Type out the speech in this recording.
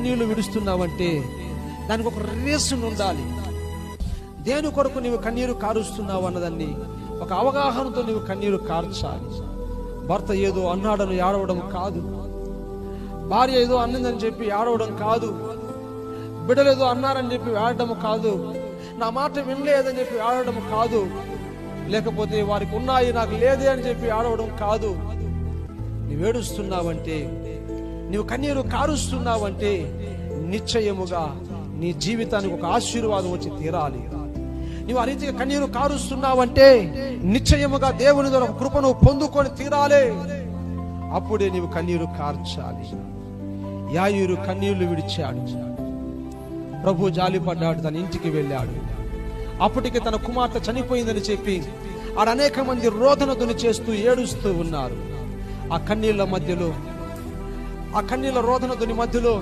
కన్నీళ్లు విడుస్తున్నావంటే దానికి ఒక రీజన్ ఉండాలి. దేని కొరకు నీవు కన్నీరు కారుస్తున్నావు అన్నదాన్ని ఒక అవగాహనతో నీవు కన్నీరు కార్చాలి. భర్త ఏదో అన్నాడని ఏడవడం కాదు, భార్య ఏదో అన్నదని చెప్పి ఏడవడం కాదు, బిడ్డలు ఏదో అన్నారని చెప్పి ఏడడం కాదు, నా మాట వినలేదని చెప్పి ఏడవడం కాదు, లేకపోతే వారికి ఉన్నాయి నాకు లేదే అని చెప్పి ఏడవడం కాదు. నువ్వు ఏడుస్తున్నావంటే, నువ్వు కన్నీరు కారుస్తున్నావంటే నిశ్చయముగా నీ జీవితానికి ఒక ఆశీర్వాదం వచ్చి తీరాలి. నువ్వు ఆ రీతిగా కన్నీరు కారుస్తున్నావంటే నిశ్చయముగా దేవుని ద్వారా ఒక కృపను పొందుకొని తీరాలి. అప్పుడే నీవు కన్నీరు కార్చాలి. యాయీరు కన్నీళ్లు విడిచాడు. ప్రభు జాలిపడ్డాడు, తన ఇంటికి వెళ్ళాడు. అప్పటికి తన కుమార్తె చనిపోయిందని చెప్పి ఆడ అనేక మంది రోదన ధ్వని చేస్తూ ఏడుస్తూ ఉన్నారు. ఆ కన్నీళ్ల రోదన ధ్వని మధ్యలో